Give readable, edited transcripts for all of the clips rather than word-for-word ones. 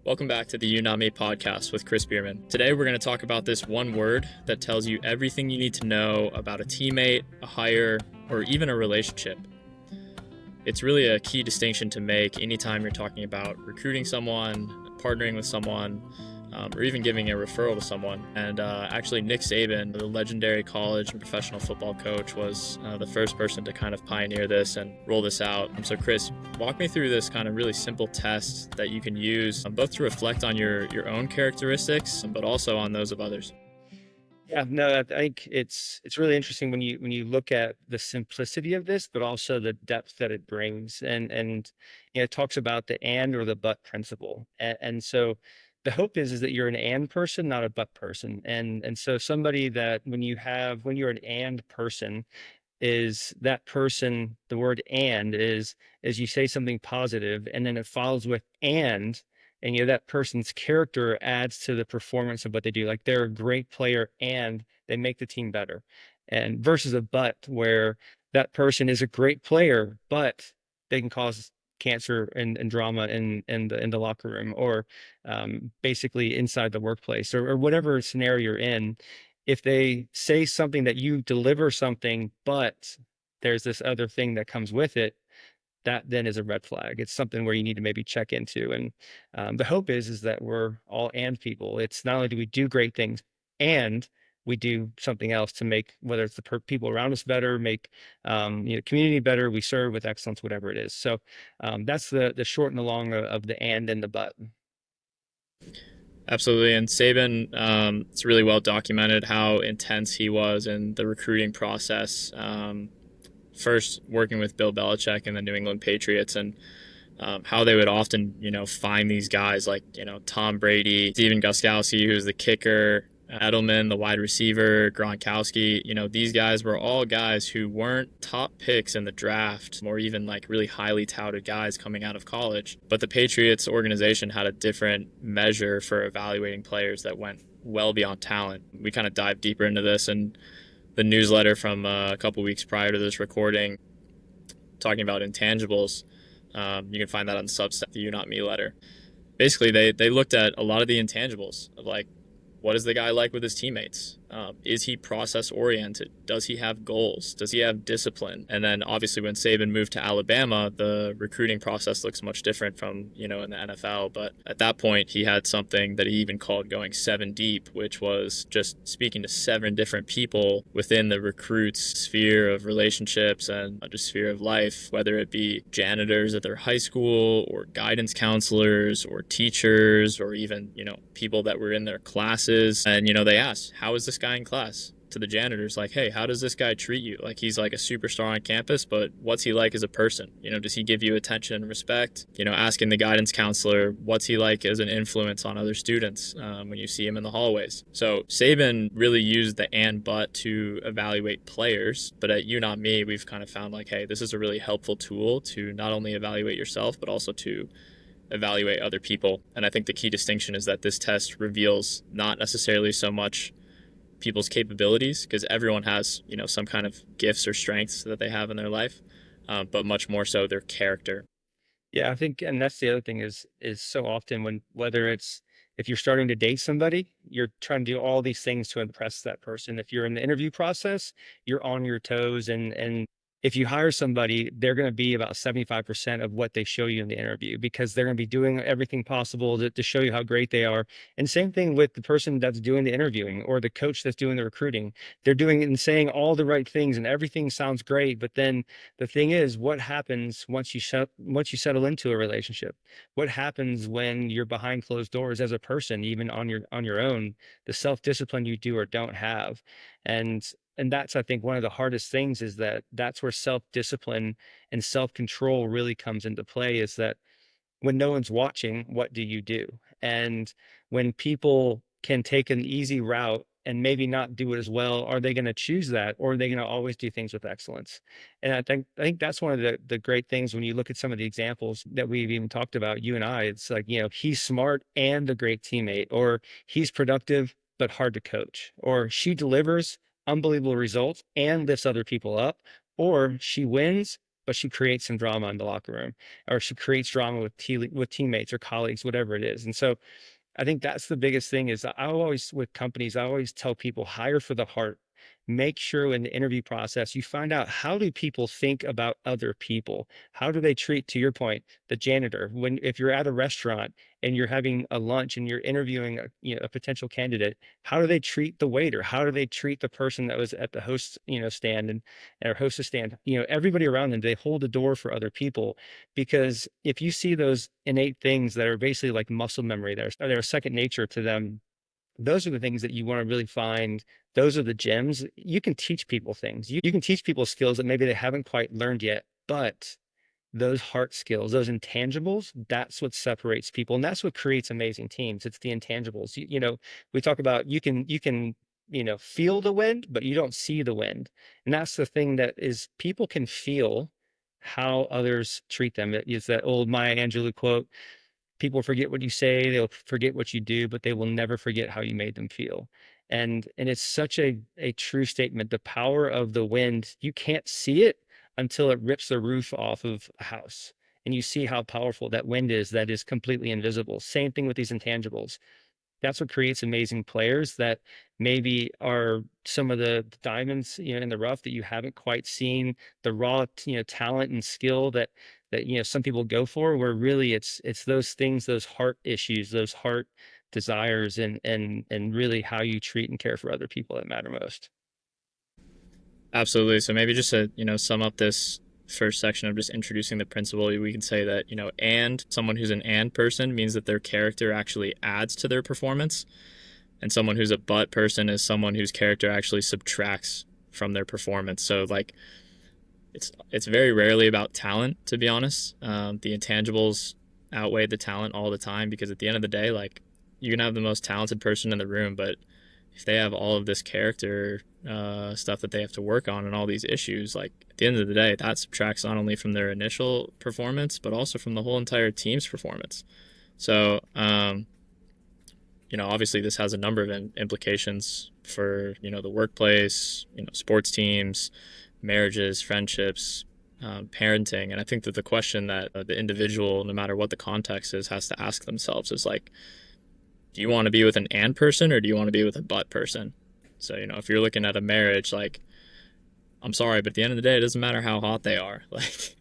Welcome back to the You Not Me podcast with Chris Behrmann. Today we're going to talk about this one word that tells you everything you need to know about a teammate, a hire, or even a relationship. It's really a key distinction to make anytime you're talking about recruiting someone, partnering with someone, or even giving a referral to someone. And actually, Nick Saban, the legendary college and professional football coach, was the first person to kind of pioneer this and roll this out. So, Chris, walk me through this kind of really simple test that you can use both to reflect on your own characteristics, but also on those of others. Yeah, no, I think it's really interesting when you look at the simplicity of this, but also the depth that it brings, and it talks about the and or the but principle, and so the hope is that you're an and person, not a but person, and so somebody that when you're an and person, is that person, the word and is you say something positive and then it follows with and that person's character adds to the performance of what they do. Like they're a great player and they make the team better. And versus a but where that person is a great player, but they can cause cancer and drama in the locker room or basically inside the workplace or whatever scenario you're in. If they say something that you deliver something, but there's this other thing that comes with it, that then is a red flag. It's something where you need to maybe check into. And the hope is that we're all and people. It's not only do we do great things and we do something else to make, whether it's the people around us better, make community better, we serve with excellence, whatever it is. So that's the short and the long of the and the but. Absolutely. And Saban, it's really well documented how intense he was in the recruiting process. First working with Bill Belichick and the New England Patriots, and how they would often, find these guys like, Tom Brady, Steven Gostkowski, who's the kicker, Edelman, the wide receiver, Gronkowski. These guys were all guys who weren't top picks in the draft or even like really highly touted guys coming out of college. But the Patriots organization had a different measure for evaluating players that went well beyond talent. We kind of dive deeper into this in the newsletter from a couple weeks prior to this recording, talking about intangibles. You can find that on Substack, the You Not Me letter. Basically, they looked at a lot of the intangibles of like, what is the guy like with his teammates? Is he process oriented? Does he have goals? Does he have discipline? And then obviously when Saban moved to Alabama, the recruiting process looks much different from, in the NFL. But at that point, he had something that he even called going 7 deep, which was just speaking to 7 different people within the recruit's sphere of relationships and just sphere of life, whether it be janitors at their high school or guidance counselors or teachers or even, people that were in their classes. And, they asked, how is this guy in class? To the janitors, like, hey, how does this guy treat you? Like, he's like a superstar on campus, but what's he like as a person? Does he give you attention and respect? Asking the guidance counselor, what's he like as an influence on other students when you see him in the hallways? So Saban really used the and but to evaluate players, but at You Not Me, we've kind of found like, hey, this is a really helpful tool to not only evaluate yourself, but also to evaluate other people. And I think the key distinction is that this test reveals not necessarily so much people's capabilities, because everyone has, some kind of gifts or strengths that they have in their life, but much more so their character. Yeah, I think, and that's the other thing is so often when whether it's if you're starting to date somebody, you're trying to do all these things to impress that person. If you're in the interview process, you're on your toes, and if you hire somebody, they're going to be about 75% of what they show you in the interview because they're going to be doing everything possible to show you how great they are. And same thing with the person that's doing the interviewing or the coach that's doing the recruiting. They're doing and saying all the right things and everything sounds great, but then the thing is, what happens once you settle into a relationship? What happens when you're behind closed doors as a person, even on your own, the self-discipline you do or don't have? And and that's, I think, one of the hardest things is that's where self-discipline and self-control really comes into play, is that when no one's watching, what do you do? And when people can take an easy route and maybe not do it as well, are they going to choose that, or are they going to always do things with excellence? And I think that's one of the great things when you look at some of the examples that we've even talked about, you and I. It's like, he's smart and a great teammate, or he's productive but hard to coach, or she delivers unbelievable results and lifts other people up, or she wins but she creates some drama in the locker room, or she creates drama with with teammates or colleagues, whatever it is. And so I think that's the biggest thing is I always, with companies, I always tell people hire for the heart. Make sure in the interview process, you find out, how do people think about other people? How do they treat, to your point, the janitor? When, if you're at a restaurant and you're having a lunch and you're interviewing a, a potential candidate, how do they treat the waiter? How do they treat the person that was at the host, stand and or hostess stand? Everybody around them, they hold the door for other people, because if you see those innate things that are basically like muscle memory, they're second nature to them, those are the things that you want to really find. Those are the gems. You can teach people things. You can teach people skills that maybe they haven't quite learned yet, but those heart skills, those intangibles, that's what separates people. And that's what creates amazing teams. It's the intangibles. We talk about, you can, feel the wind, but you don't see the wind. And that's the thing, that is, people can feel how others treat them. It is that old Maya Angelou quote: people forget what you say, they'll forget what you do, but they will never forget how you made them feel. And it's such a true statement. The power of the wind, you can't see it until it rips the roof off of a house. And you see how powerful that wind is, that is completely invisible. Same thing with these intangibles. That's what creates amazing players that maybe are some of the diamonds, in the rough, that you haven't quite seen the raw, talent and skill that some people go for, where really it's those things, those heart issues, those heart desires, and really how you treat and care for other people that matter most. Absolutely. So maybe just to, sum up this first section of just introducing the principle, we can say that, and someone who's an and person means that their character actually adds to their performance. And someone who's a but person is someone whose character actually subtracts from their performance. So like it's very rarely about talent, to be honest. The intangibles outweigh the talent all the time, because at the end of the day, like, you can have the most talented person in the room, but if they have all of this character stuff that they have to work on and all these issues, like, at the end of the day, that subtracts not only from their initial performance but also from the whole entire team's performance. So obviously this has a number of implications for, the workplace, sports teams, marriages, friendships, parenting. And I think that the question that the individual, no matter what the context is, has to ask themselves is like, do you want to be with an and person or do you want to be with a but person? So, if you're looking at a marriage, like, I'm sorry, but at the end of the day, it doesn't matter how hot they are. Like,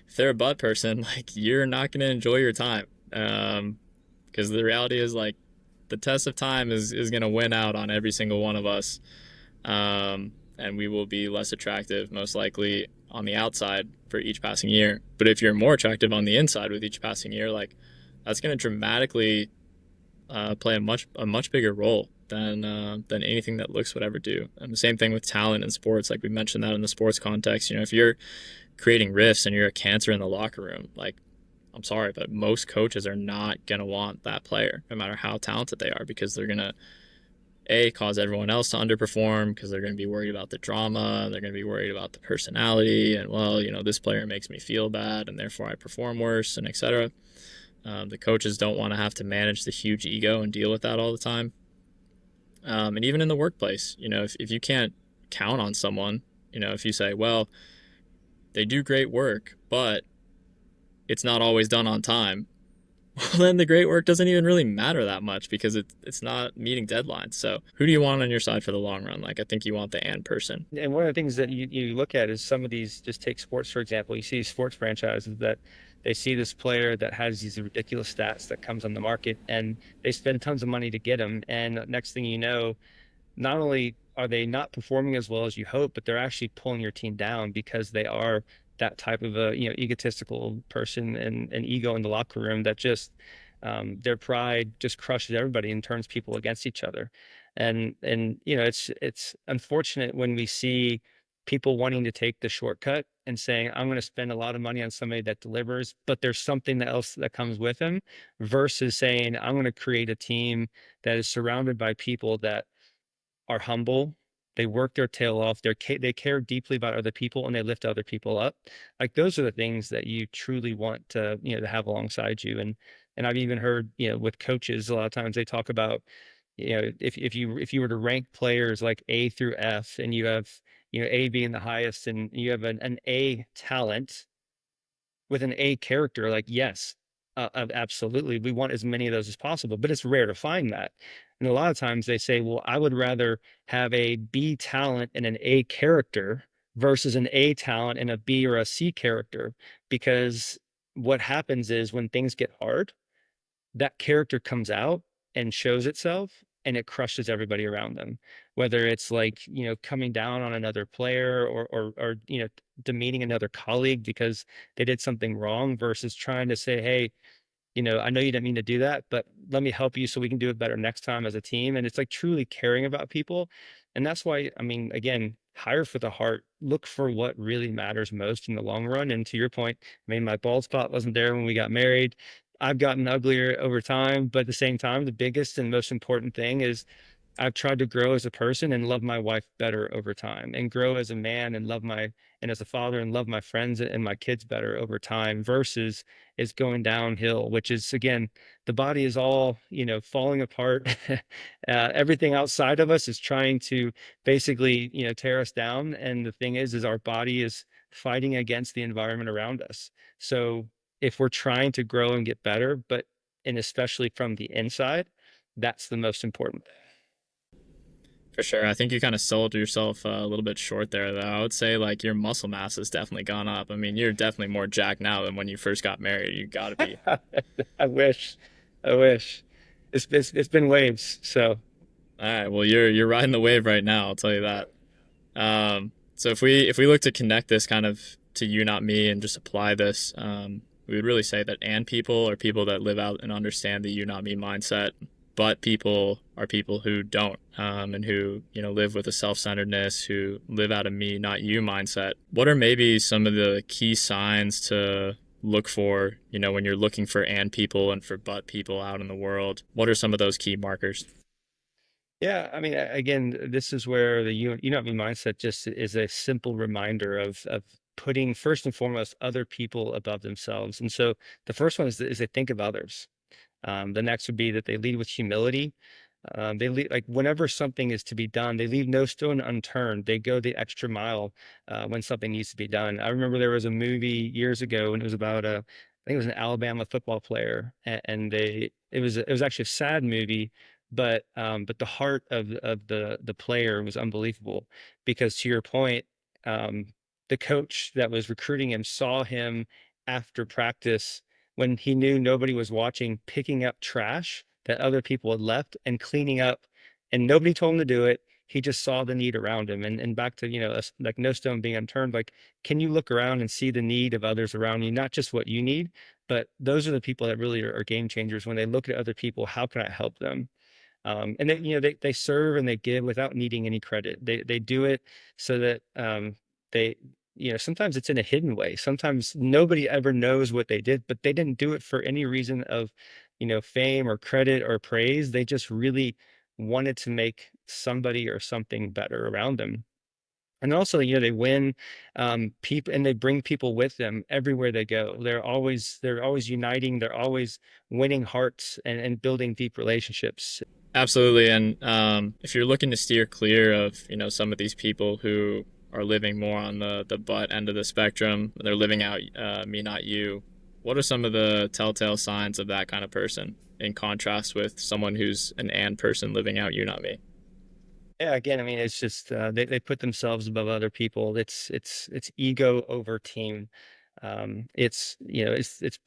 if they're a but person, like, you're not going to enjoy your time. Because the reality is, like, the test of time is going to win out on every single one of us. And we will be less attractive, most likely, on the outside for each passing year. But if you're more attractive on the inside with each passing year, like, that's going to dramatically play a much bigger role than anything that looks would ever do. And the same thing with talent in sports, like we mentioned that in the sports context. If you're creating rifts and you're a cancer in the locker room, like, I'm sorry, but most coaches are not gonna want that player, no matter how talented they are, because they're gonna cause everyone else to underperform, because they're going to be worried about the drama, they're going to be worried about the personality, and, well, this player makes me feel bad and therefore I perform worse, and etc. The coaches don't want to have to manage the huge ego and deal with that all the time. And even in the workplace, if you can't count on someone, if you say, well, they do great work, but it's not always done on time, well, then the great work doesn't even really matter that much, because it's not meeting deadlines. So who do you want on your side for the long run? Like, I think you want the and person. And one of the things that you look at is some of these, just take sports, for example. You see sports franchises that they see this player that has these ridiculous stats that comes on the market, and they spend tons of money to get him. And next thing you know, not only are they not performing as well as you hope, but they're actually pulling your team down, because they are that type of a, egotistical person, and ego in the locker room, that just, their pride just crushes everybody and turns people against each other. And it's unfortunate when we see people wanting to take the shortcut and saying, I'm going to spend a lot of money on somebody that delivers, but there's something else that comes with them, versus saying, I'm going to create a team that is surrounded by people that are humble. They work their tail off. They care deeply about other people, and they lift other people up. Like, those are the things that you truly want to, to have alongside you. And I've even heard, with coaches, a lot of times they talk about, if you were to rank players like A through F, and you have, A being the highest, and you have an A talent, with an A character, like, yes, absolutely, we want as many of those as possible, but it's rare to find that. And a lot of times they say, well, I would rather have a B talent and an A character versus an A talent and a B or a C character, because what happens is when things get hard, that character comes out and shows itself, and it crushes everybody around them, whether it's like, coming down on another player, or demeaning another colleague because they did something wrong, versus trying to say, hey, I know you didn't mean to do that, but let me help you so we can do it better next time as a team. And it's like truly caring about people. And that's why, I mean, again, hire for the heart, look for what really matters most in the long run. And to your point, I mean, my bald spot wasn't there when we got married. I've gotten uglier over time, but at the same time, the biggest and most important thing is I've tried to grow as a person and love my wife better over time, and grow as a man and and as a father and love my friends and my kids better over time, versus is going downhill, which is, again, the body is all, falling apart. Everything outside of us is trying to basically, tear us down. And the thing is our body is fighting against the environment around us. So if we're trying to grow and get better, and especially from the inside, that's the most important. For sure. I think you kind of sold yourself a little bit short there, though. I would say like your muscle mass has definitely gone up. I mean, you're definitely more jacked now than when you first got married. You got to be. I wish. I wish. It's been waves. So All right. Well, you're riding the wave right now. I'll tell you that. So if we look to connect this kind of to you, not me, and just apply this, we would really say that and people are people that live out and understand the you, not me mindset. But people are people who don't, and who live with a self-centeredness, who live out a me, not you mindset. What are maybe some of the key signs to look for, when you're looking for and people and for but people out in the world? What are some of those key markers? yeah, I mean, again, this is where the you know me mindset just is a simple reminder of putting first and foremost other people above themselves. And so the first one is they think of others. The next would be that they lead with humility. They leave, like, whenever something is to be done, they leave no stone unturned. They go the extra mile when something needs to be done. I remember there was a movie years ago, and it was about I think it was an Alabama football player, and it was actually a sad movie, but the heart of the player was unbelievable, because to your point, um, the coach that was recruiting him saw him after practice, when he knew nobody was watching, picking up trash that other people had left and cleaning up, and nobody told him to do it. He just saw the need around him. And back to, like, no stone being unturned. Like, can you look around and see the need of others around you, not just what you need? But those are the people that really are game changers. When they look at other people, how can I help them? And then, they serve and they give without needing any credit. They do it so that they, sometimes it's in a hidden way. Sometimes nobody ever knows what they did, but they didn't do it for any reason of, fame or credit or praise. They just really wanted to make somebody or something better around them. And also, they win people, and they bring people with them everywhere they go. They're always uniting. They're always winning hearts, and building deep relationships. Absolutely. And if you're looking to steer clear of, some of these people who are living more on the butt end of the spectrum, they're living out me, not you. What are some of the telltale signs of that kind of person in contrast with someone who's an and person living out you, not me? Yeah, again, I mean, it's just they put themselves above other people. It's ego over team. It's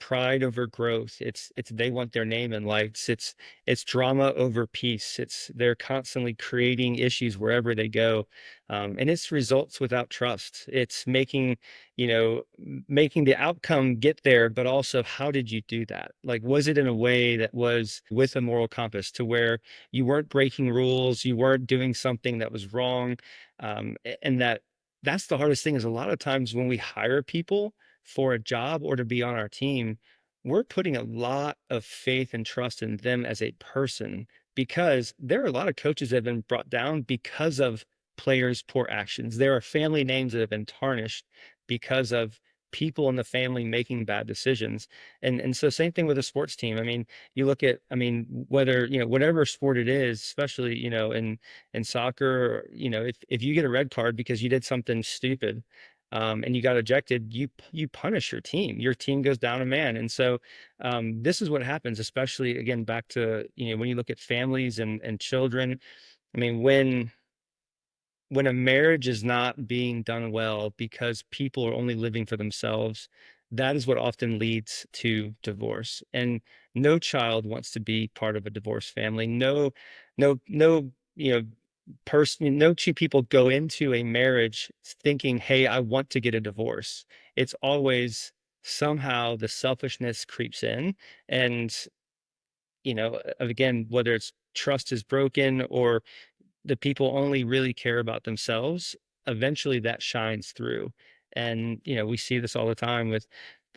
pride over growth. It's they want their name in lights. It's drama over peace. It's they're constantly creating issues wherever they go, and it's results without trust. It's making the outcome get there, but also, how did you do that? Like, was it in a way that was with a moral compass, to where you weren't breaking rules, you weren't doing something that was wrong, and that's the hardest thing. Is a lot of times when we hire people for a job or to be on our team, we're putting a lot of faith and trust in them as a person, because there are a lot of coaches that have been brought down because of players' poor actions. There are family names that have been tarnished because of people in the family making bad decisions. And so same thing with a sports team. I mean, you look at, I mean, whether, whatever sport it is, especially, in soccer, if you get a red card because you did something stupid, and you got ejected, you punish your team. Your team goes down a man. And so this is what happens, especially again back to, when you look at families and children. I mean, when a marriage is not being done well because people are only living for themselves, that is what often leads to divorce. And no child wants to be part of a divorced family. No, person, no two people go into a marriage thinking, hey, I want to get a divorce. It's always somehow the selfishness creeps in. And, again, whether it's trust is broken or the people only really care about themselves, eventually that shines through. And we see this all the time with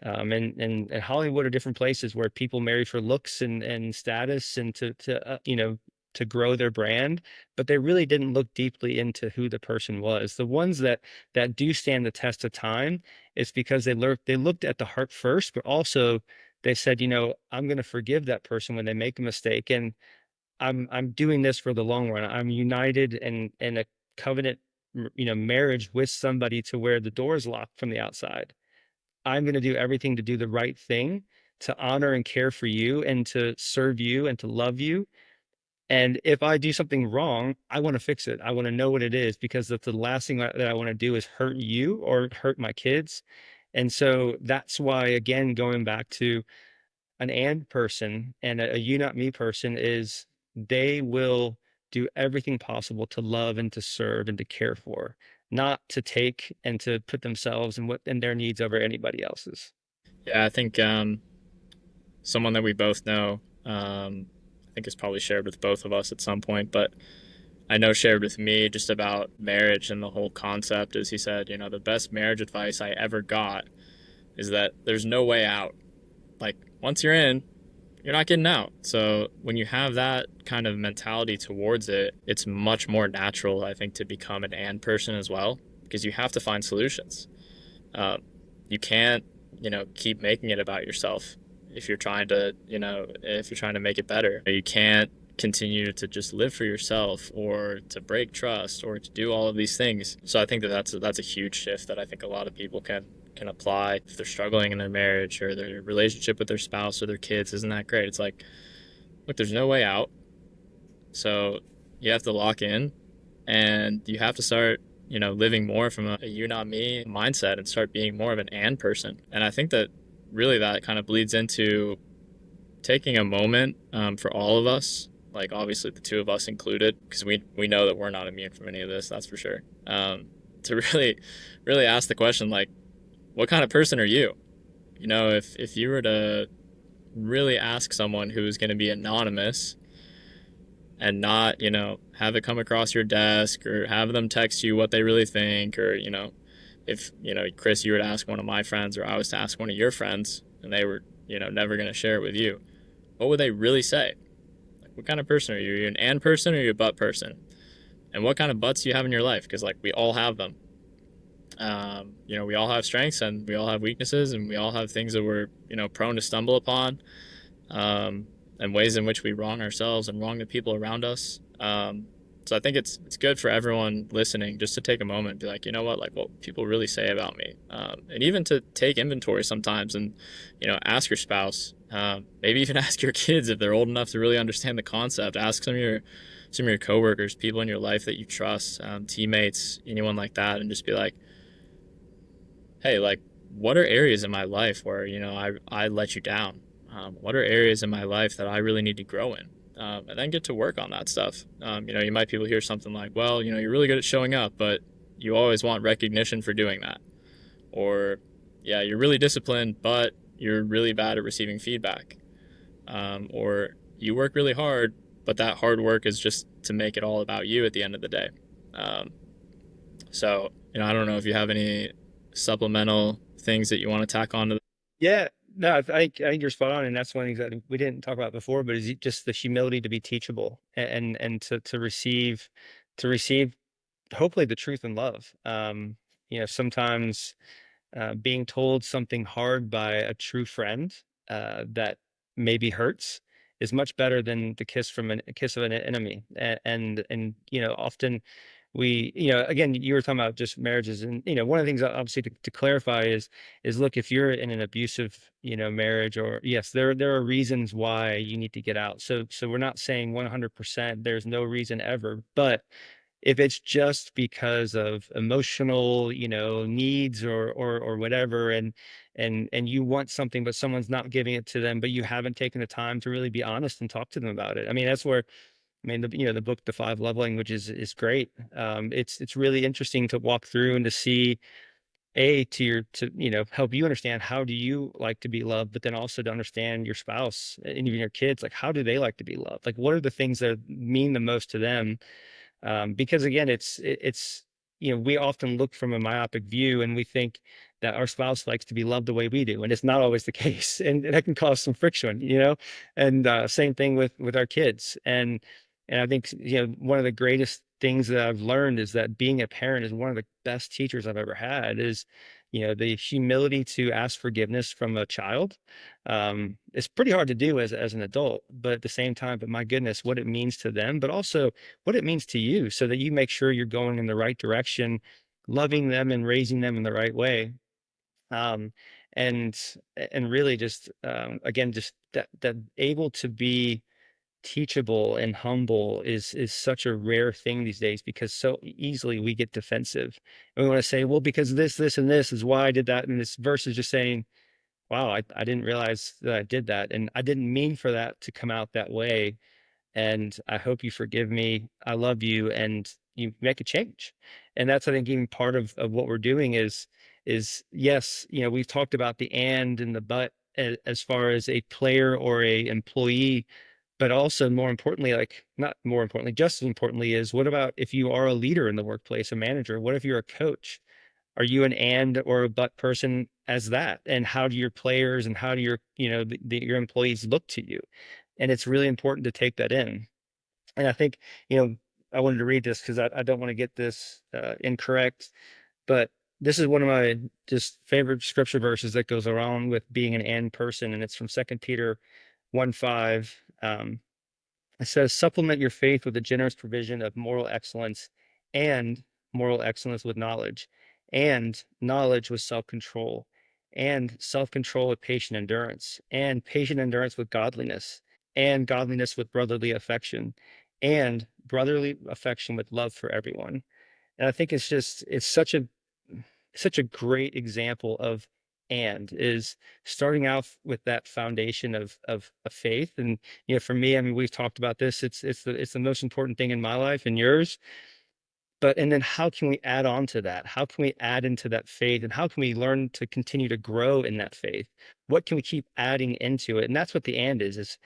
and Hollywood or different places where people marry for looks and status and to grow their brand, but they really didn't look deeply into who the person was. The ones that do stand the test of time, it's because they looked at the heart first, but also they said, I'm going to forgive that person when they make a mistake. And I'm doing this for the long run. I'm united in a covenant, marriage with somebody to where the door is locked from the outside. I'm going to do everything to do the right thing, to honor and care for you and to serve you and to love you. And if I do something wrong, I want to fix it. I want to know what it is because that's the last thing that I want to do is hurt you or hurt my kids. And so that's why, again, going back to an and person and a you not me person is they will do everything possible to love and to serve and to care for, not to take and to put themselves and their needs over anybody else's. Yeah, I think someone that we both know, I think it's probably shared with both of us at some point, but I know shared with me just about marriage and the whole concept is he said, the best marriage advice I ever got is that there's no way out. Like, once you're in, you're not getting out. So when you have that kind of mentality towards it, it's much more natural, I think, to become an and person as well, because you have to find solutions. Uh, you can't, keep making it about yourself if you're trying to, if you're trying to make it better. You can't continue to just live for yourself or to break trust or to do all of these things. So I think that that's a huge shift that I think a lot of people can apply if they're struggling in their marriage or their relationship with their spouse or their kids isn't that great. It's like, look, there's no way out. So you have to lock in and you have to start, living more from a you not me mindset and start being more of an and person. And I think that really that kind of bleeds into taking a moment for all of us, like obviously the two of us included, because we know that we're not immune from any of this, that's for sure. To really ask the question, like, what kind of person are you? If you were to really ask someone who's going to be anonymous and not, have it come across your desk or have them text you what they really think, or, if, Chris, you were to ask one of my friends or I was to ask one of your friends and they were, never going to share it with you, what would they really say? Like, what kind of person are you? Are you an and person or are you a but person? And what kind of butts do you have in your life? Because, like, we all have them. We all have strengths and we all have weaknesses and we all have things that we're, prone to stumble upon, and ways in which we wrong ourselves and wrong the people around us. So I think it's good for everyone listening just to take a moment and be like, like what people really say about me, and even to take inventory sometimes and ask your spouse, maybe even ask your kids if they're old enough to really understand the concept. Ask some of your coworkers, people in your life that you trust, teammates, anyone like that, and just be like, hey, like, what are areas in my life where I let you down? What are areas in my life that I really need to grow in? And then get to work on that stuff. You might people hear something like, well, you're really good at showing up, but you always want recognition for doing that. Or, yeah, you're really disciplined, but you're really bad at receiving feedback. Or you work really hard, but that hard work is just to make it all about you at the end of the day. Um, so, I don't know if you have any supplemental things that you want to tack on to. Yeah, no, I think you're spot on, and that's one of the things that we didn't talk about before, but is just the humility to be teachable and to receive hopefully the truth and love. Sometimes being told something hard by a true friend that maybe hurts is much better than the kiss from a kiss of an enemy. And often again, you were talking about just marriages, and one of the things obviously to clarify is look, if you're in an abusive, marriage, or yes, there are reasons why you need to get out. So we're not saying 100% there's no reason ever, but if it's just because of emotional, needs, or whatever, and you want something but someone's not giving it to them, but you haven't taken the time to really be honest and talk to them about it. I mean, that's where, the book, The Five Love Languages, is great. It's really interesting to walk through and to see, to help you understand how do you like to be loved, but then also to understand your spouse and even your kids, like how do they like to be loved? Like what are the things that mean the most to them? Because again, it's we often look from a myopic view and we think that our spouse likes to be loved the way we do, and it's not always the case, and that can cause some friction, and same thing with our kids. And I think one of the greatest things that I've learned is that being a parent is one of the best teachers I've ever had. Is the humility to ask forgiveness from a child. It's pretty hard to do as an adult, but at the same time, but my goodness, what it means to them, but also what it means to you, so that you make sure you're going in the right direction, loving them and raising them in the right way. Um, and and really just again, just that able to be teachable and humble is such a rare thing these days, because so easily we get defensive and we want to say, well, because this and this is why I did that, and this versus just saying, wow, I didn't realize that I did that, and I didn't mean for that to come out that way, and I hope you forgive me. I love you, and you make a change. And that's, I think, even part of what we're doing is yes, we've talked about the and the but, as far as a player or a employee, but also more importantly, like not more importantly, just as importantly, is what about if you are a leader in the workplace, a manager? What if you're a coach? Are you an and or a but person as that? And how do your players and how do your, your employees look to you? And it's really important to take that in. And I think, I wanted to read this because I don't want to get this incorrect, but this is one of my just favorite scripture verses that goes around with being an and person. And it's from 2 Peter 1:5. It says, supplement your faith with a generous provision of moral excellence, and moral excellence with knowledge, and knowledge with self-control, and self-control with patient endurance, and patient endurance with godliness, and godliness with brotherly affection, and brotherly affection with love for everyone. And I think it's such a great example of, and is starting out with that foundation of faith. And for me, I mean, we've talked about this, it's the most important thing in my life and yours. But and then how can we add on to that? How can we add into that faith? And how can we learn to continue to grow in that faith? What can we keep adding into it? And that's what the and is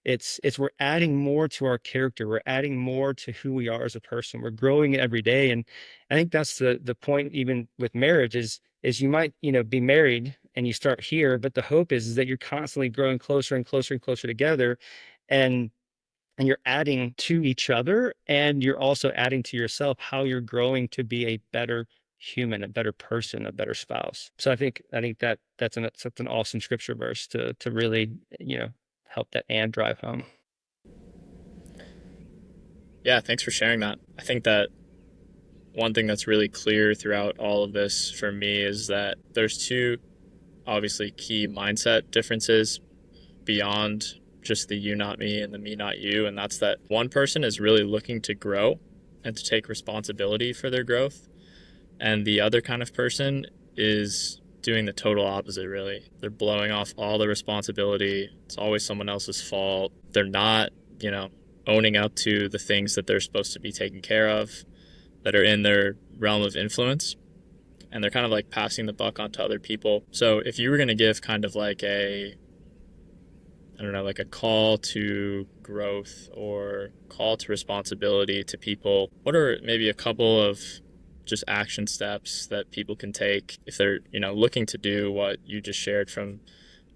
it's we're adding more to our character. We're adding more to who we are as a person. We're growing every day. And I think that's the point, even with marriage, is you might, be married and you start here, but the hope is that you're constantly growing closer and closer and closer together. And you're adding to each other, and you're also adding to yourself, how you're growing to be a better human, a better person, a better spouse. So I think that's an awesome scripture verse to really, help that and drive home. Yeah, thanks for sharing that. I think that one thing that's really clear throughout all of this for me is that there's two obviously key mindset differences beyond just the you not me and the me not you, and that's that one person is really looking to grow and to take responsibility for their growth, and the other kind of person is doing the total opposite. Really, they're blowing off all the responsibility. It's always someone else's fault. They're not, owning up to the things that they're supposed to be taking care of, that are in their realm of influence, and they're kind of like passing the buck on to other people. So if you were going to give kind of like a, I don't know, like a call to growth or call to responsibility to people, what are maybe a couple of just action steps that people can take if they're, looking to do what you just shared from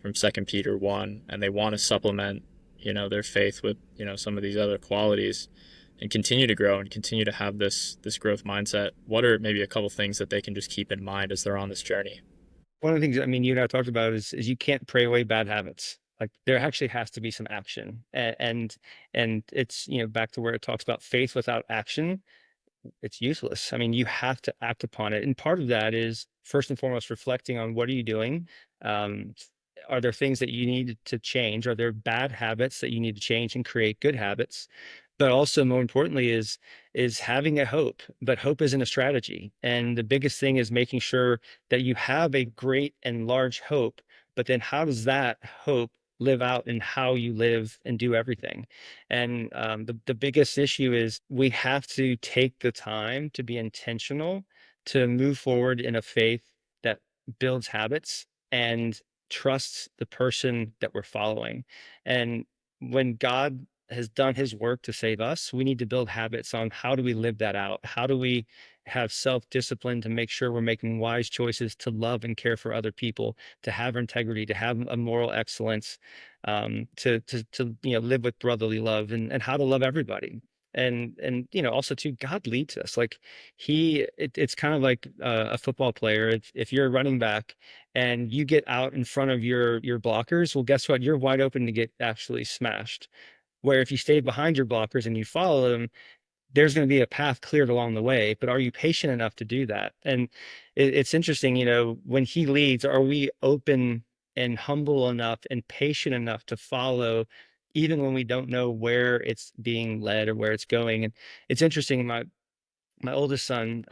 2 Peter 1, and they want to supplement, their faith with, some of these other qualities and continue to grow and continue to have this growth mindset? What are maybe a couple things that they can just keep in mind as they're on this journey? One of the things, I mean, you and I talked about is you can't pray away bad habits. Like there actually has to be some action, and it's, back to where it talks about faith without action. it's useless. I mean, you have to act upon it. And part of that is first and foremost reflecting on what are you doing? Um, are there things that you need to change? Are there bad habits that you need to change and create good habits? But also more importantly is having a hope. But hope isn't a strategy. And the biggest thing is making sure that you have a great and large hope. But then how does that hope live out in how you live and do everything? And the biggest issue is we have to take the time to be intentional to move forward in a faith that builds habits and trusts the person that we're following. And when God has done his work to save us, we need to build habits on how do we live that out? How do we have self-discipline to make sure we're making wise choices to love and care for other people, to have integrity, to have a moral excellence, to live with brotherly love and how to love everybody. And also too, God leads us. Like it's kind of like a football player. If you're a running back and you get out in front of your blockers, well, guess what? You're wide open to get actually smashed. Where if you stay behind your blockers and you follow them, there's going to be a path cleared along the way, but are you patient enough to do that? And it's interesting, when he leads, are we open and humble enough and patient enough to follow, even when we don't know where it's being led or where it's going? And it's interesting, my oldest son,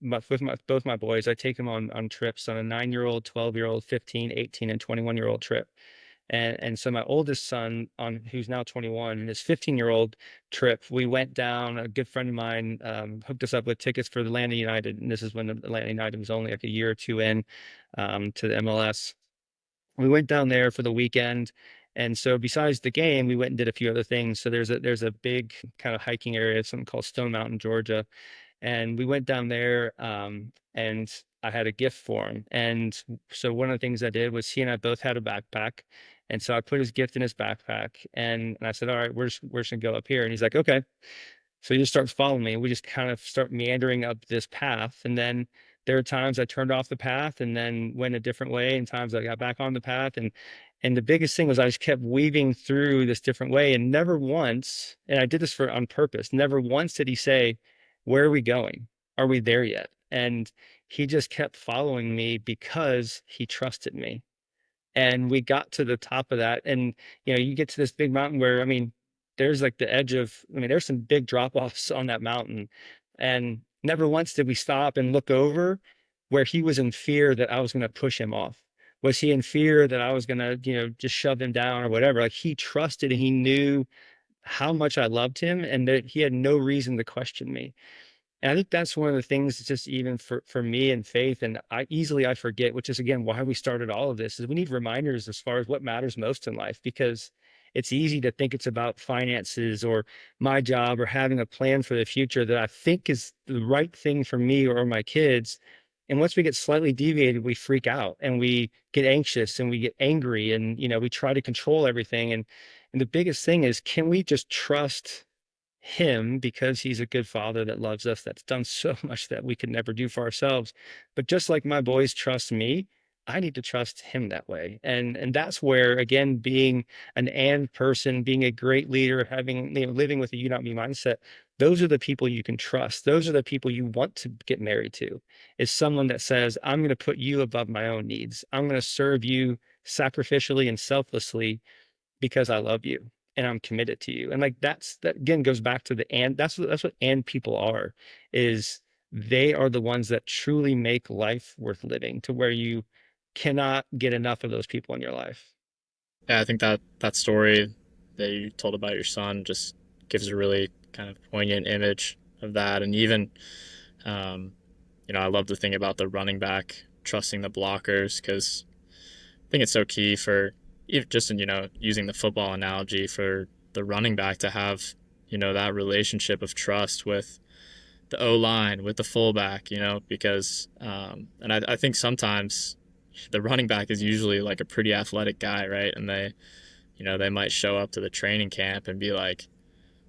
with both my boys, I take them on trips on a 9-year-old, 12-year-old, 15, 18, and 21-year-old trip. And so my oldest son, on who's now 21, and his 15-year-old trip, we went down. A good friend of mine hooked us up with tickets for the Atlanta United, and this is when the Atlanta United was only like a year or two in to the MLS. We went down there for the weekend, and so besides the game, we went and did a few other things. So there's a big kind of hiking area, something called Stone Mountain, Georgia, and we went down there, and I had a gift for him. And so one of the things I did was he and I both had a backpack. And so I put his gift in his backpack and I said, all right, we're just gonna go up here. And he's like, okay. So he just starts following me. We just kind of start meandering up this path. And then there are times I turned off the path and then went a different way, and times I got back on the path. And the biggest thing was I just kept weaving through this different way. And never once, and I did this for on purpose, never once did he say, where are we going? Are we there yet? And he just kept following me because he trusted me. And we got to the top of that, and you get to this big mountain where, I mean, there's like the edge of, I mean, there's some big drop offs on that mountain, and never once did we stop and look over where he was in fear that I was going to push him off. Was he in fear that I was going to just shove him down or whatever? Like, he trusted and he knew how much I loved him and that he had no reason to question me. And I think that's one of the things, just even for me and faith, and I forget, which is again why we started all of this, is we need reminders as far as what matters most in life, because it's easy to think it's about finances or my job or having a plan for the future that I think is the right thing for me or my kids. And once we get slightly deviated, we freak out and we get anxious and we get angry, and we try to control everything. And the biggest thing is, can we just trust him because he's a good father that loves us, that's done so much that we could never do for ourselves? But just like my boys trust me, I need to trust him that way. And that's where, again, being an and person, being a great leader, having living with a you not me mindset, those are the people you can trust. Those are the people you want to get married to, is someone that says, I'm going to put you above my own needs, I'm going to serve you sacrificially and selflessly because I love you and I'm committed to you. And like that again goes back to the and that's what and people are, is they are the ones that truly make life worth living, to where you cannot get enough of those people in your life. Yeah, I think that story that you told about your son just gives a really kind of poignant image of that. And even, um, I love the thing about the running back trusting the blockers, because I think it's so key for just in, using the football analogy, for the running back to have, that relationship of trust with the O line, with the fullback, because, and I think sometimes the running back is usually like a pretty athletic guy, right? And they might show up to the training camp and be like,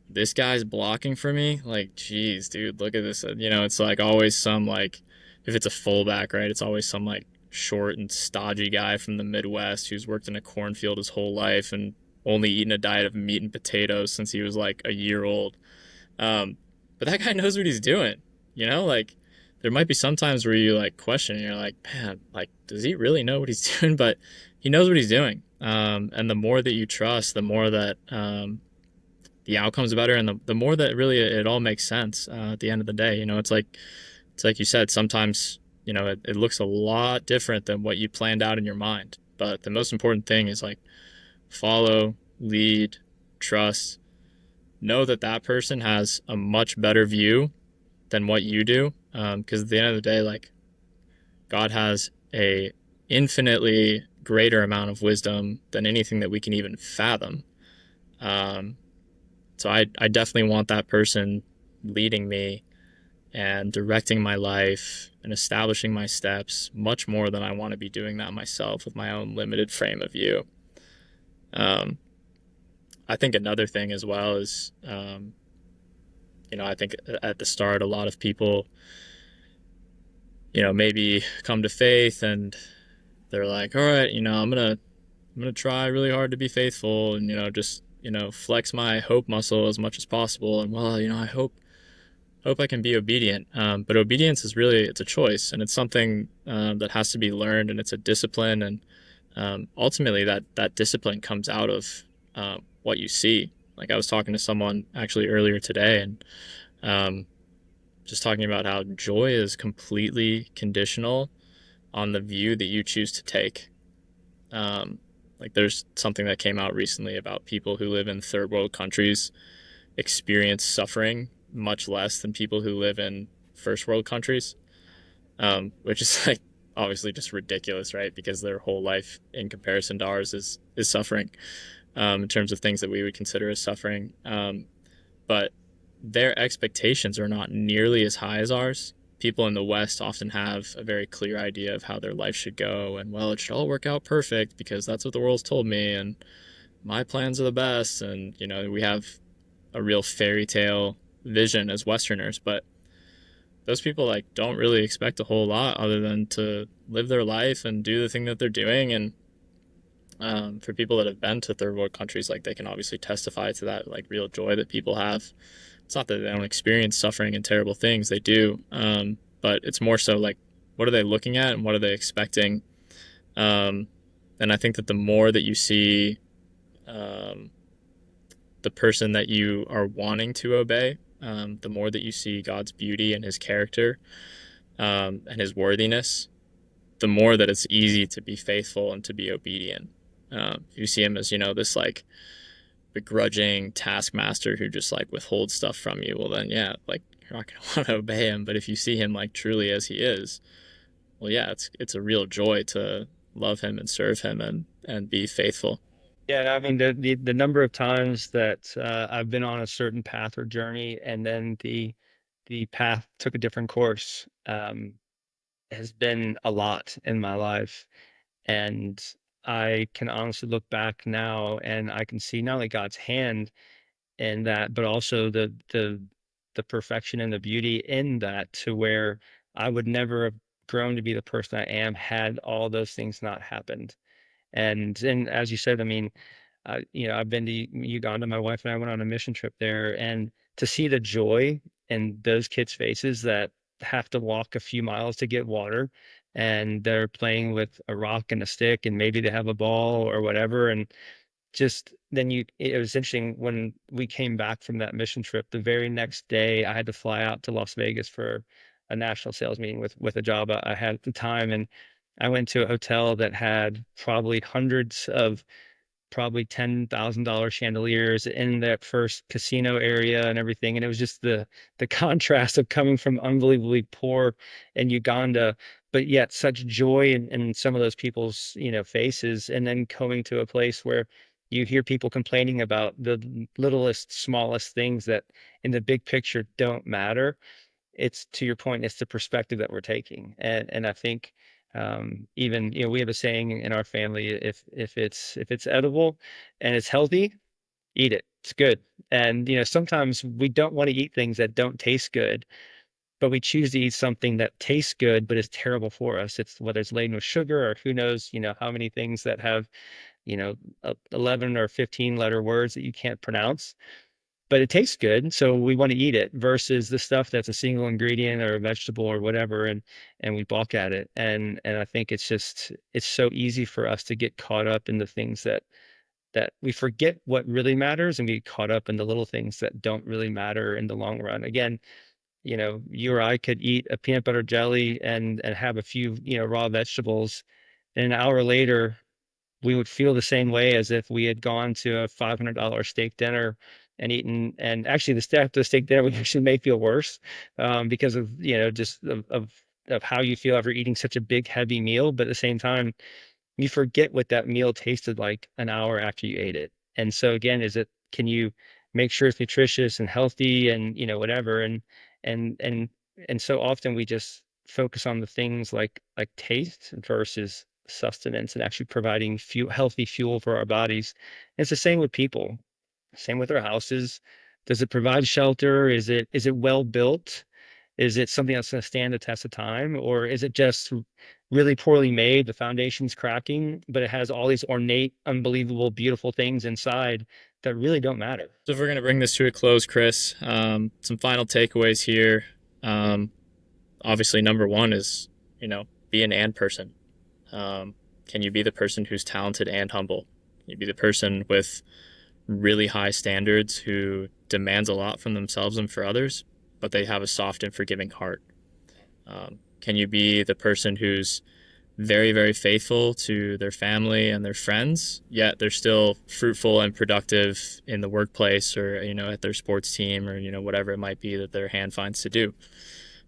this guy's blocking for me. Like, geez, dude, look at this. It's like always some, like, if it's a fullback, right? It's always some like short and stodgy guy from the Midwest who's worked in a cornfield his whole life and only eaten a diet of meat and potatoes since he was like a year old. Um, but that guy knows what he's doing. You know, like there might be some times where you like question and you're like, man, like does he really know what he's doing? But he knows what he's doing. And the more that you trust, the more that the outcome's better, and the more that really it all makes sense at the end of the day. You know, it's like you said, sometimes you know it looks a lot different than what you planned out in your mind. But the most important thing is like follow, lead, trust, know that that person has a much better view than what you do. Because at the end of the day, like God has a infinitely greater amount of wisdom than anything that we can even fathom. Um, so I definitely want that person leading me and directing my life and establishing my steps much more than I want to be doing that myself with my own limited frame of view. Um, I think another thing as well is, you know, I think at the start, a lot of people, you know, maybe come to faith and they're like, all right, you know, I'm gonna try really hard to be faithful and, you know, just, you know, flex my hope muscle as much as possible. And well, you know, hope I can be obedient. But obedience is really, it's a choice, and it's something that has to be learned, and it's a discipline. And ultimately that discipline comes out of what you see. Like I was talking to someone actually earlier today, and um, just talking about how joy is completely conditional on the view that you choose to take. Um, like there's something that came out recently about people who live in third world countries experience suffering much less than people who live in first world countries, which is like obviously just ridiculous, right? Because their whole life in comparison to ours is suffering, in terms of things that we would consider as suffering. But their expectations are not nearly as high as ours. People in the West often have a very clear idea of how their life should go, and well, it should all work out perfect because that's what the world's told me, and my plans are the best. And you know, we have a real fairy tale vision as Westerners, but those people like don't really expect a whole lot other than to live their life and do the thing that they're doing. And for people that have been to third world countries, like they can obviously testify to that like real joy that people have. It's not that they don't experience suffering and terrible things; they do, but it's more so like what are they looking at and what are they expecting. Um, and I think that the more that you see um, the person that you are wanting to obey, the more that you see God's beauty and His character, and His worthiness, the more that it's easy to be faithful and to be obedient. If you see Him as, you know, this like begrudging taskmaster who just like withholds stuff from you, well then yeah, like you're not gonna want to obey Him. But if you see Him like truly as He is, well yeah, it's a real joy to love Him and serve Him and be faithful. Yeah, I mean the number of times that I've been on a certain path or journey, and then the path took a different course, has been a lot in my life. And I can honestly look back now and I can see not only God's hand in that, but also the perfection and the beauty in that, to where I would never have grown to be the person I am had all those things not happened. And as you said, I mean, I've been to Uganda. My wife and I went on a mission trip there, and to see the joy in those kids' faces that have to walk a few miles to get water, and they're playing with a rock and a stick, and maybe they have a ball or whatever, and just then it was interesting when we came back from that mission trip. The very next day, I had to fly out to Las Vegas for a national sales meeting with a job I had at the time, and I went to a hotel that had probably hundreds of probably $10,000 chandeliers in that first casino area and everything. And it was just the contrast of coming from unbelievably poor in Uganda, but yet such joy in some of those people's, faces, and then coming to a place where you hear people complaining about the littlest, smallest things that in the big picture don't matter. It's, to your point, it's the perspective that we're taking. And I think even, we have a saying in our family: if it's edible and it's healthy, eat it. It's good. And sometimes we don't want to eat things that don't taste good, but we choose to eat something that tastes good but is terrible for us. It's whether it's laden with sugar or who knows, how many things that have, 11 or 15 letter words that you can't pronounce. but it tastes good, so we want to eat it versus the stuff that's a single ingredient or a vegetable or whatever, and we balk at it. And I think it's so easy for us to get caught up in the things that we forget what really matters and we get caught up in the little things that don't really matter in the long run. Again, you or I could eat a peanut butter jelly and have a few, raw vegetables, and an hour later we would feel the same way as if we had gone to a $500 steak dinner and eaten. And actually, the steak dinner we actually may feel worse because of just of how you feel after eating such a big heavy meal. But at the same time, you forget what that meal tasted like an hour after you ate it. And so again, can you make sure it's nutritious and healthy and whatever, and and and so often we just focus on the things like taste versus sustenance and actually providing healthy fuel for our bodies. And it's the same with people, same with our houses. Does it provide shelter? Is it well built? Is it something that's going to stand the test of time, or is it just really poorly made? The foundation's cracking, but it has all these ornate, unbelievable, beautiful things inside that really don't matter. So if we're going to bring this to a close, Chris, some final takeaways here. Um, Obviously, number one is, be an and person. Can you be the person who's talented and humble? Can you be the person with really high standards who demands a lot from themselves and for others, but they have a soft and forgiving heart? Can you be the person who's very, very faithful to their family and their friends, yet they're still fruitful and productive in the workplace or, at their sports team or, whatever it might be that their hand finds to do?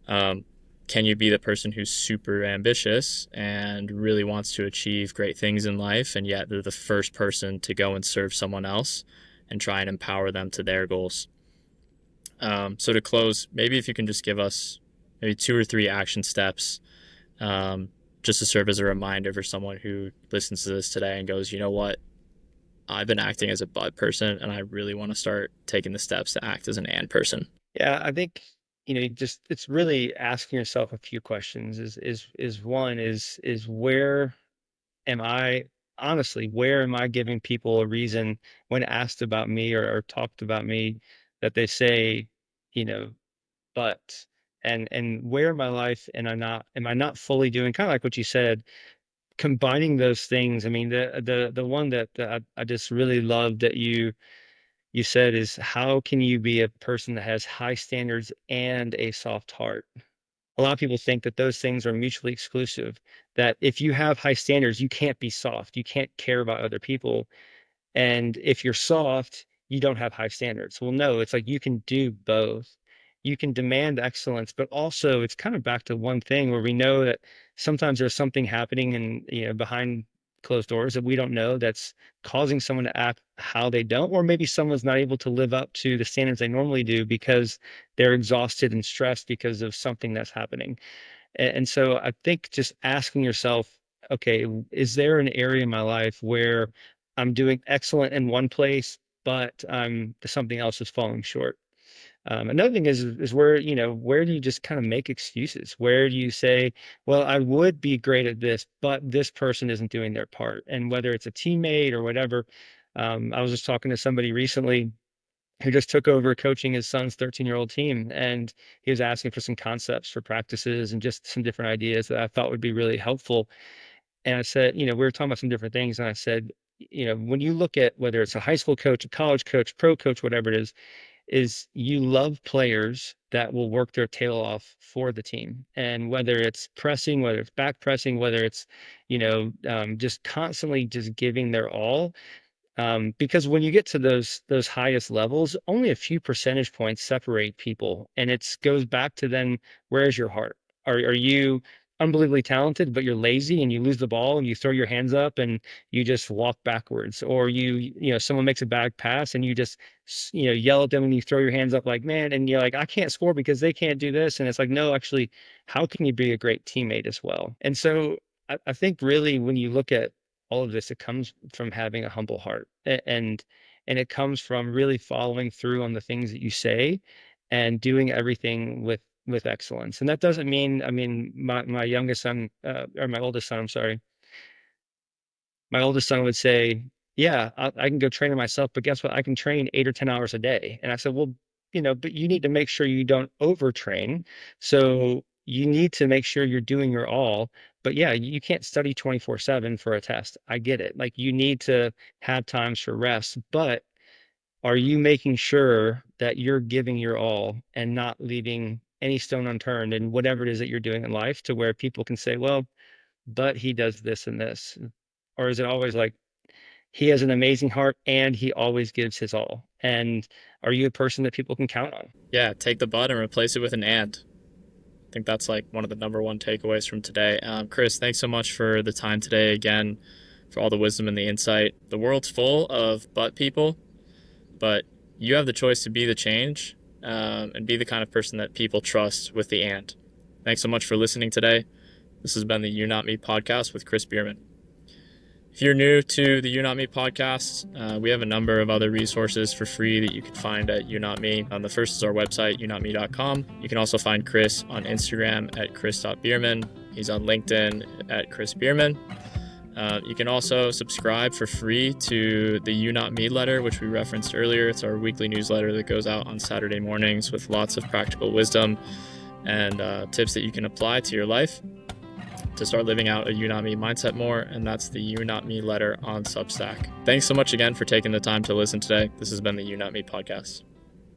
Um, can you be the person who's super ambitious and really wants to achieve great things in life, and yet they're the first person to go and serve someone else and try and empower them to their goals? So to close, maybe if you can just give us maybe 2 or 3 action steps, um, just to serve as a reminder for someone who listens to this today and goes, you know what, I've been acting as a but person and I really want to start taking the steps to act as an and person. Yeah, I think it's really asking yourself a few questions. Is one is where am I honestly, where am I giving people a reason when asked about me or talked about me that they say, you know, but and where in my life am I not fully doing kind of like what you said, combining those things. I mean, the one that I just really love that you said is how can you be a person that has high standards and a soft heart? A lot of people think that those things are mutually exclusive, that if you have high standards, you can't be soft, you can't care about other people. And if you're soft, you don't have high standards. Well, no, it's like you can do both. You can demand excellence, but also it's kind of back to one thing where we know that sometimes there's something happening and behind closed doors that we don't know that's causing someone to act how they don't, or maybe someone's not able to live up to the standards they normally do because they're exhausted and stressed because of something that's happening. And so I think just asking yourself, okay, is there an area in my life where I'm doing excellent in one place, but something else is falling short? Another thing is where, where do you just kind of make excuses? Where do you say, well, I would be great at this, but this person isn't doing their part? And whether it's a teammate or whatever, I was just talking to somebody recently who just took over coaching his son's 13-year-old team. And he was asking for some concepts for practices and just some different ideas that I thought would be really helpful. And I said, we were talking about some different things. And I said, when you look at whether it's a high school coach, a college coach, pro coach, whatever it is you love players that will work their tail off for the team. And whether it's pressing, whether it's back pressing, whether it's, just constantly just giving their all, because when you get to those highest levels, only a few percentage points separate people, and it goes back to then where's your heart? Are you unbelievably talented, but you're lazy and you lose the ball and you throw your hands up and you just walk backwards, or someone makes a bad pass and you just yell at them and you throw your hands up like man, and you're like I can't score because they can't do this, and it's like no, actually, how can you be a great teammate as well? And so I think really when you look at all of this, it comes from having a humble heart, and it comes from really following through on the things that you say and doing everything with excellence. And that doesn't mean, I mean, my youngest son, or my oldest son, I'm sorry, my oldest son would say, yeah, I can go train it myself, but guess what? I can train 8 or 10 hours a day. And I said, well, but you need to make sure you don't overtrain. So you need to make sure you're doing your all. But yeah, you can't study 24/7 for a test. I get it. Like you need to have times for rest, but are you making sure that you're giving your all and not leaving any stone unturned in whatever it is that you're doing in life to where people can say, well, but he does this and this? Or is it always like, he has an amazing heart and he always gives his all? And are you a person that people can count on? Yeah, take the but and replace it with an and. I think that's like one of the number one takeaways from today. Chris, thanks so much for the time today again, for all the wisdom and the insight. The world's full of but people, but you have the choice to be the change and be the kind of person that people trust with the and. Thanks so much for listening today. This has been the You Not Me podcast with Chris Behrmann. If you're new to the You Not Me podcast, we have a number of other resources for free that you can find at You Not Me. The first is our website, younotme.com. You can also find Chris on Instagram at chris.behrmann. He's on LinkedIn at Chris Behrmann. You can also subscribe for free to the You Not Me letter, which we referenced earlier. It's our weekly newsletter that goes out on Saturday mornings with lots of practical wisdom and tips that you can apply to your life to start living out a You Not Me mindset more, and that's the You Not Me letter on Substack. Thanks so much again for taking the time to listen today. This has been the You Not Me podcast.